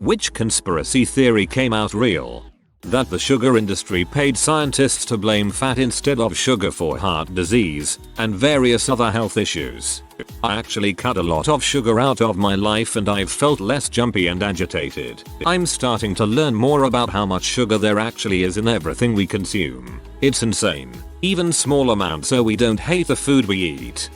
Which conspiracy theory came out real? That the sugar industry paid scientists to blame fat instead of sugar for heart disease and various other health issues. I actually cut a lot of sugar out of my life and I've felt less jumpy and agitated. I'm starting to learn more about how much sugar there actually is in everything we consume. It's insane. Even small amounts, so we don't hate the food we eat.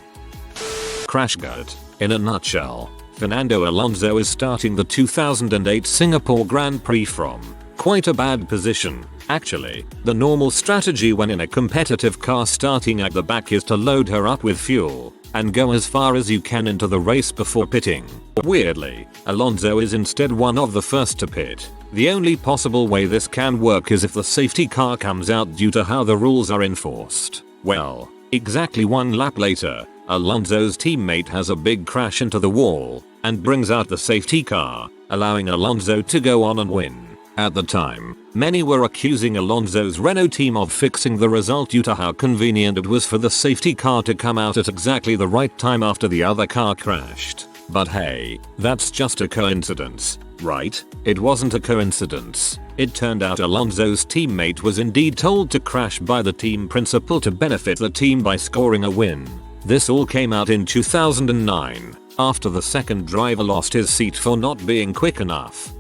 Crash gut. In a nutshell, Fernando Alonso is starting the 2008 Singapore Grand Prix from quite a bad position. Actually, the normal strategy when in a competitive car starting at the back is to load her up with fuel and go as far as you can into the race before pitting. Weirdly, Alonso is instead one of the first to pit. The only possible way this can work is if the safety car comes out due to how the rules are enforced. Well, exactly one lap later, Alonso's teammate has a big crash into the wall and brings out the safety car, allowing Alonso to go on and win. At the time, many were accusing Alonso's Renault team of fixing the result due to how convenient it was for the safety car to come out at exactly the right time after the other car crashed. But hey, that's just a coincidence, right? It wasn't a coincidence. It turned out Alonso's teammate was indeed told to crash by the team principal to benefit the team by scoring a win. This all came out in 2009, after the second driver lost his seat for not being quick enough.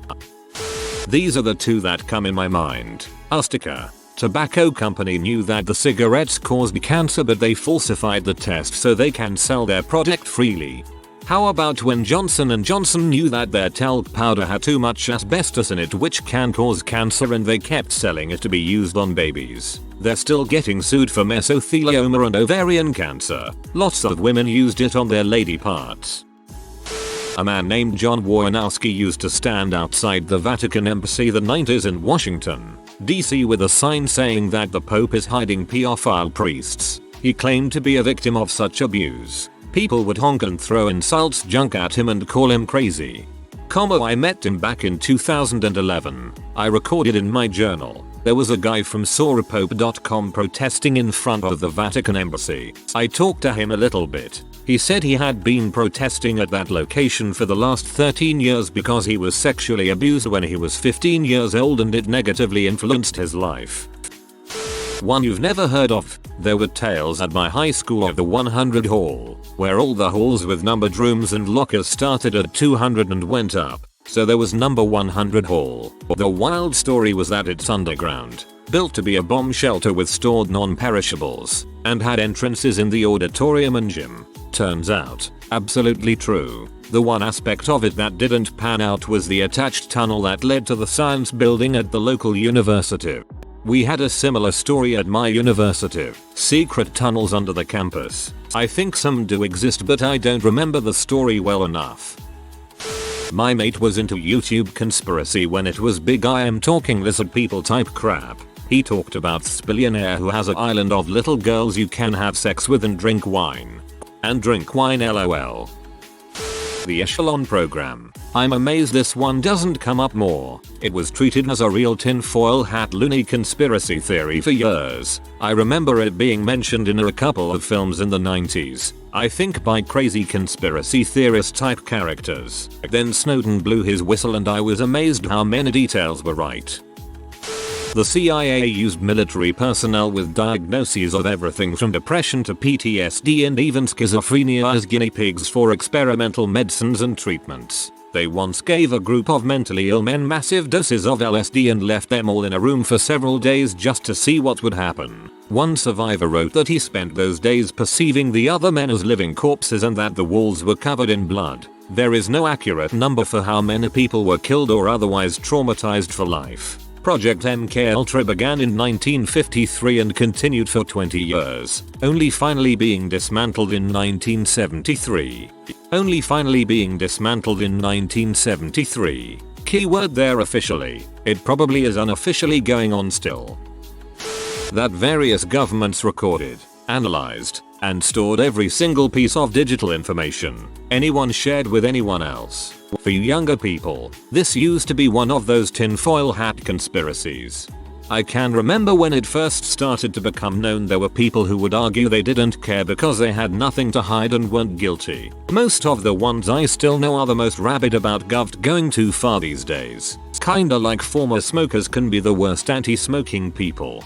These are the two that come in my mind. Ustica. Tobacco company knew that the cigarettes caused cancer but they falsified the test so they can sell their product freely. How about when Johnson & Johnson knew that their talc powder had too much asbestos in it which can cause cancer and they kept selling it to be used on babies? They're still getting sued for mesothelioma and ovarian cancer. Lots of women used it on their lady parts. A man named John Warnowski used to stand outside the Vatican embassy in the 90s in Washington, D.C. with a sign saying that the Pope is hiding pedophile priests. He claimed to be a victim of such abuse. People would honk and throw insults junk at him and call him crazy. I met him back in 2011. I recorded in my journal. There was a guy from Sorapope.com protesting in front of the Vatican embassy. I talked to him a little bit. He said he had been protesting at that location for the last 13 years because he was sexually abused when he was 15 years old and it negatively influenced his life. One you've never heard of. There were tales at my high school of the 100 Hall, where all the halls with numbered rooms and lockers started at 200 and went up. So there was number 100 Hall. The wild story was that it's underground, built to be a bomb shelter with stored non-perishables, and had entrances in the auditorium and gym. Turns out, absolutely true. The one aspect of it that didn't pan out was the attached tunnel that led to the science building at the local university. We had a similar story at my university. Secret tunnels under the campus. I think some do exist but I don't remember the story well enough. My mate was into YouTube conspiracy when it was big. I am talking lizard people type crap. He talked about this billionaire who has an island of little girls you can have sex with and drink wine. And drink wine lol. The Echelon program. I'm amazed this one doesn't come up more. It was treated as a real tinfoil hat loony conspiracy theory for years. I remember it being mentioned in a couple of films in the 90s. I think by crazy conspiracy theorist type characters. Then Snowden blew his whistle and I was amazed how many details were right. The CIA used military personnel with diagnoses of everything from depression to PTSD and even schizophrenia as guinea pigs for experimental medicines and treatments. They once gave a group of mentally ill men massive doses of LSD and left them all in a room for several days just to see what would happen. One survivor wrote that he spent those days perceiving the other men as living corpses and that the walls were covered in blood. There is no accurate number for how many people were killed or otherwise traumatized for life. Project MKUltra began in 1953 and continued for 20 years, only finally being dismantled in 1973. Keyword there officially. It probably is unofficially going on still. That various governments recorded, analyzed, and stored every single piece of digital information anyone shared with anyone else. For you younger people, this used to be one of those tinfoil hat conspiracies. I can remember when it first started to become known there were people who would argue they didn't care because they had nothing to hide and weren't guilty. Most of the ones I still know are the most rabid about gov going too far these days. Kinda like former smokers can be the worst anti-smoking people.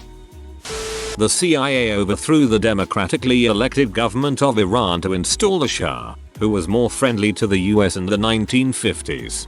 The CIA overthrew the democratically elected government of Iran to install a Shah, who was more friendly to the US in the 1950s.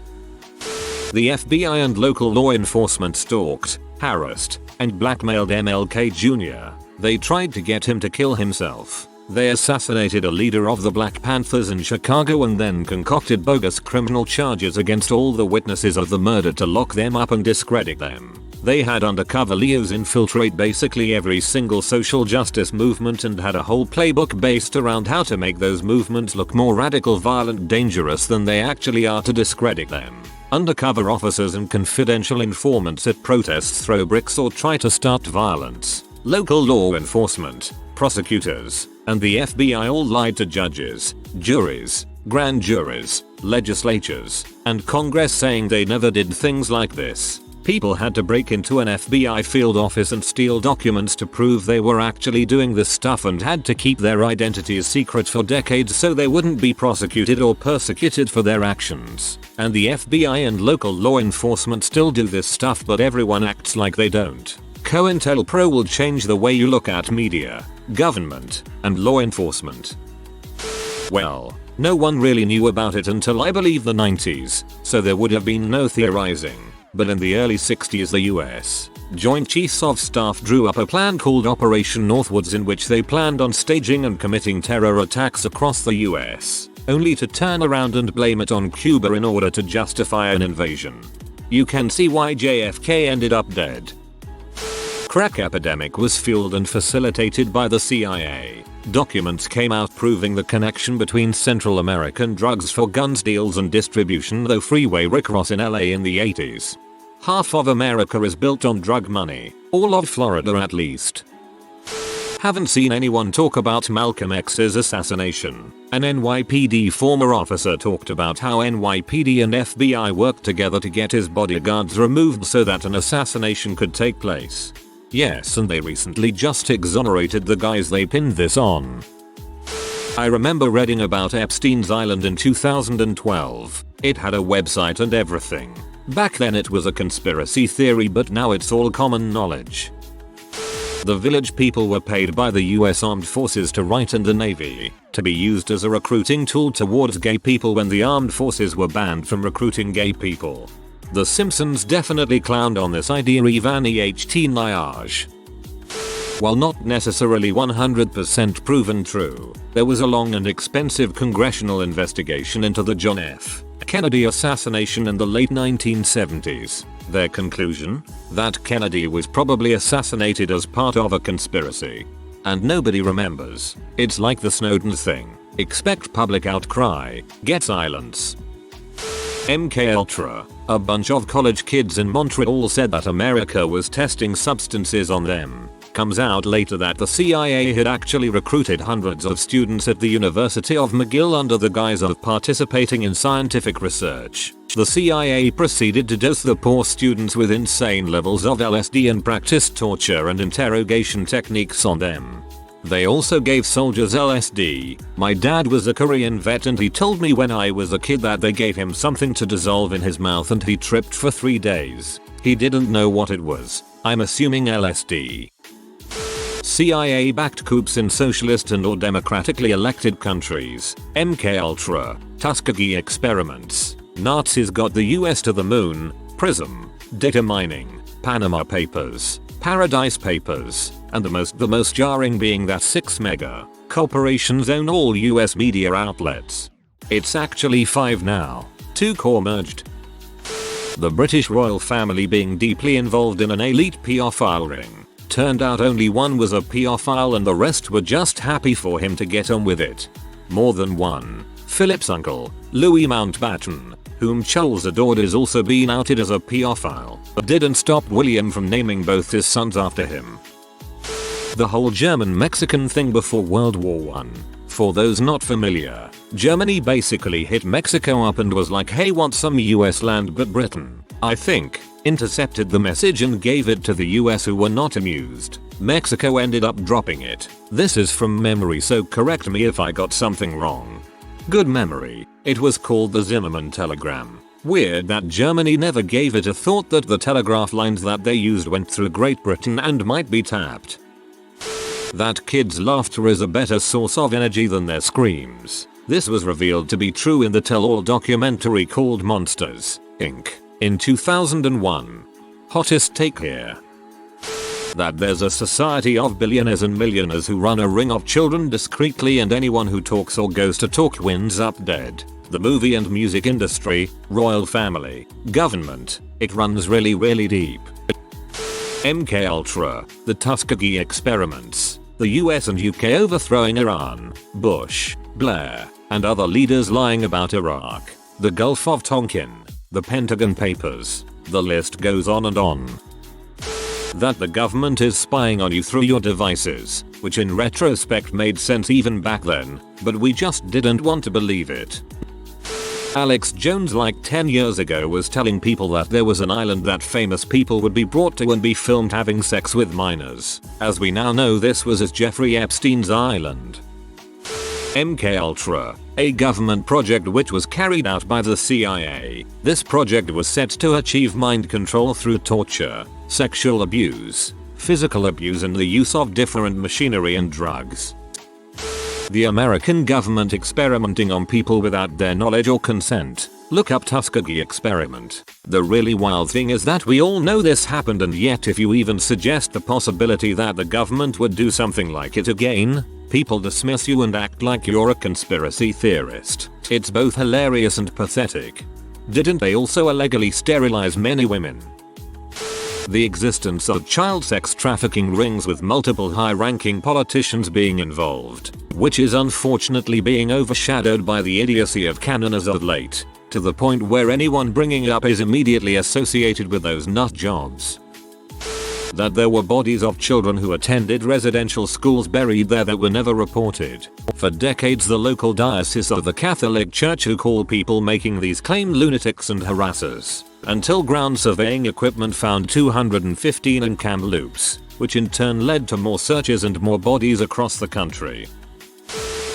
The FBI and local law enforcement stalked, harassed, and blackmailed MLK Jr. They tried to get him to kill himself. They assassinated a leader of the Black Panthers in Chicago and then concocted bogus criminal charges against all the witnesses of the murder to lock them up and discredit them. They had undercover Leos infiltrate basically every single social justice movement and had a whole playbook based around how to make those movements look more radical, violent, dangerous than they actually are to discredit them. Undercover officers and confidential informants at protests throw bricks or try to start violence. Local law enforcement, prosecutors, and the FBI all lied to judges, juries, grand juries, legislatures, and Congress saying they never did things like this. People had to break into an FBI field office and steal documents to prove they were actually doing this stuff and had to keep their identities secret for decades so they wouldn't be prosecuted or persecuted for their actions. And the FBI and local law enforcement still do this stuff, but everyone acts like they don't. COINTELPRO will change the way you look at media, government, and law enforcement. Well, no one really knew about it until I believe the 90s, so there would have been no theorizing. But in the early 60s the US Joint Chiefs of Staff drew up a plan called Operation Northwoods in which they planned on staging and committing terror attacks across the US, only to turn around and blame it on Cuba in order to justify an invasion. You can see why JFK ended up dead. Crack epidemic was fueled and facilitated by the CIA. Documents came out proving the connection between Central American drugs for guns deals and distribution, though freeway rickross in LA in the 80s. Half of America is built on drug money, all of Florida at least. Haven't seen anyone talk about Malcolm X's assassination. An NYPD former officer talked about how NYPD and FBI worked together to get his bodyguards removed so that an assassination could take place. Yes, and they recently just exonerated the guys they pinned this on. I remember reading about Epstein's Island in 2012. It had a website and everything. Back then it was a conspiracy theory, but now it's all common knowledge. The Village People were paid by the US Armed Forces to write in the Navy, to be used as a recruiting tool towards gay people when the armed forces were banned from recruiting gay people. The Simpsons definitely clowned on this idea, even EHT Nyage. While not necessarily 100% proven true, there was a long and expensive congressional investigation into the John F. Kennedy assassination in the late 1970s. Their conclusion? That Kennedy was probably assassinated as part of a conspiracy. And nobody remembers. It's like the Snowden thing. Expect public outcry, get silence. MKUltra. A bunch of college kids in Montreal said that America was testing substances on them. Comes out later that the CIA had actually recruited hundreds of students at the University of McGill under the guise of participating in scientific research. The CIA proceeded to dose the poor students with insane levels of LSD and practiced torture and interrogation techniques on them. They also gave soldiers LSD. My dad was a Korean vet and he told me when I was a kid that they gave him something to dissolve in his mouth and he tripped for 3 days. He didn't know what it was. I'm assuming LSD. CIA-backed coups in socialist and or democratically elected countries. MKUltra. Tuskegee experiments. Nazis got the US to the moon. PRISM. Data mining. Panama Papers. Paradise Papers. And the most jarring being that 6 mega corporations own all US media outlets. It's actually 5 now. 2 core merged. The British royal family being deeply involved in an elite pedophile ring. Turned out only one was a pedophile and the rest were just happy for him to get on with it. More than one. Philip's uncle, Louis Mountbatten, whom Charles adored, has also been outed as a pedophile, but didn't stop William from naming both his sons after him. The whole German-Mexican thing before World War I. For those not familiar, Germany basically hit Mexico up and was like, hey, want some US land but Britain, I think, intercepted the message and gave it to the US, who were not amused. Mexico ended up dropping it. This is from memory, so correct me if I got something wrong. Good memory. It was called the Zimmerman telegram. Weird that Germany never gave it a thought that the telegraph lines that they used went through Great Britain and might be tapped. That kids' laughter is a better source of energy than their screams. This was revealed to be true in the tell-all documentary called Monsters, Inc. in 2001. Hottest take here. That there's a society of billionaires and millionaires who run a ring of children discreetly, and anyone who talks or goes to talk winds up dead. The movie and music industry, royal family, government, it runs really deep. MKUltra, the Tuskegee experiments, the US and UK overthrowing Iran, Bush, Blair, and other leaders lying about Iraq, the Gulf of Tonkin, the Pentagon Papers, the list goes on and on. That the government is spying on you through your devices, which in retrospect made sense even back then, but we just didn't want to believe it. Alex Jones like 10 years ago was telling people that there was an island that famous people would be brought to and be filmed having sex with minors. As we now know, this was as Jeffrey Epstein's island. MKUltra, a government project which was carried out by the CIA. This project was set to achieve mind control through torture, sexual abuse, physical abuse, and the use of different machinery and drugs. The American government experimenting on people without their knowledge or consent. Look up Tuskegee experiment. The really wild thing is that we all know this happened, and yet if you even suggest the possibility that the government would do something like it again, people dismiss you and act like you're a conspiracy theorist. It's both hilarious and pathetic. Didn't they also illegally sterilize many women? The existence of child sex trafficking rings with multiple high-ranking politicians being involved, which is unfortunately being overshadowed by the idiocy of canon as of late, to the point where anyone bringing it up is immediately associated with those nut jobs. That there were bodies of children who attended residential schools buried there that were never reported. For decades, the local diocese of the Catholic Church, who call people making these claims lunatics and harassers, until ground surveying equipment found 215 in Kamloops, which in turn led to more searches and more bodies across the country.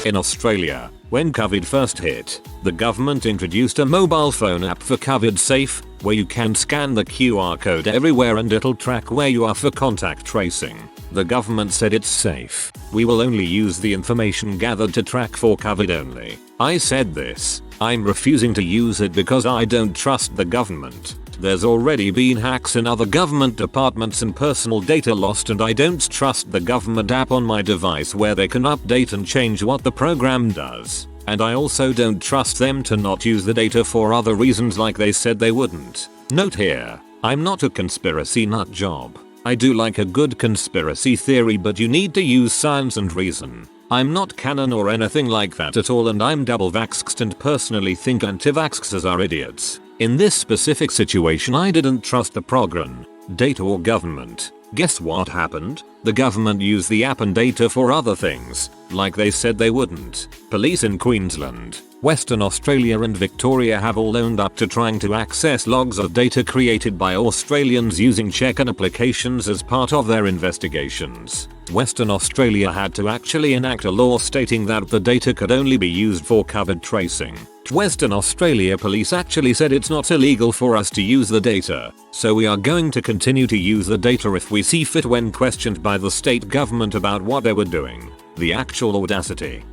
In Australia, when COVID first hit, the government introduced a mobile phone app for COVID Safe, where you can scan the QR code everywhere and it'll track where you are for contact tracing. The government said it's safe. We will only use the information gathered to track for COVID only. I said this. I'm refusing to use it because I don't trust the government. There's already been hacks in other government departments and personal data lost, and I don't trust the government app on my device where they can update and change what the program does. And I also don't trust them to not use the data for other reasons like they said they wouldn't. Note here, I'm not a conspiracy nut job. I do like a good conspiracy theory, but you need to use science and reason. I'm not canon or anything like that at all, and I'm double vaxxed and personally think anti-vaxxers are idiots. In this specific situation, I didn't trust the program, data, or government. Guess what happened? The government used the app and data for other things, like they said they wouldn't. Police in Queensland, Western Australia and Victoria have all owned up to trying to access logs of data created by Australians using check-in applications as part of their investigations. Western Australia had to actually enact a law stating that the data could only be used for COVID tracing. Western Australia police actually said it's not illegal for us to use the data, so we are going to continue to use the data if we see fit when questioned by the state government about what they were doing. The actual audacity.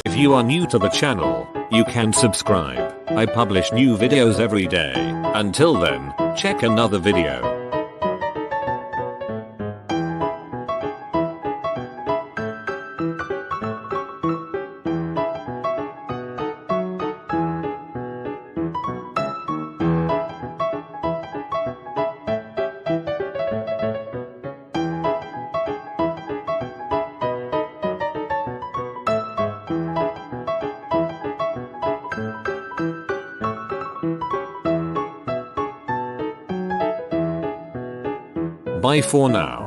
If you are new to the channel, you can subscribe. I publish new videos every day. Until then, check another video. Bye for now.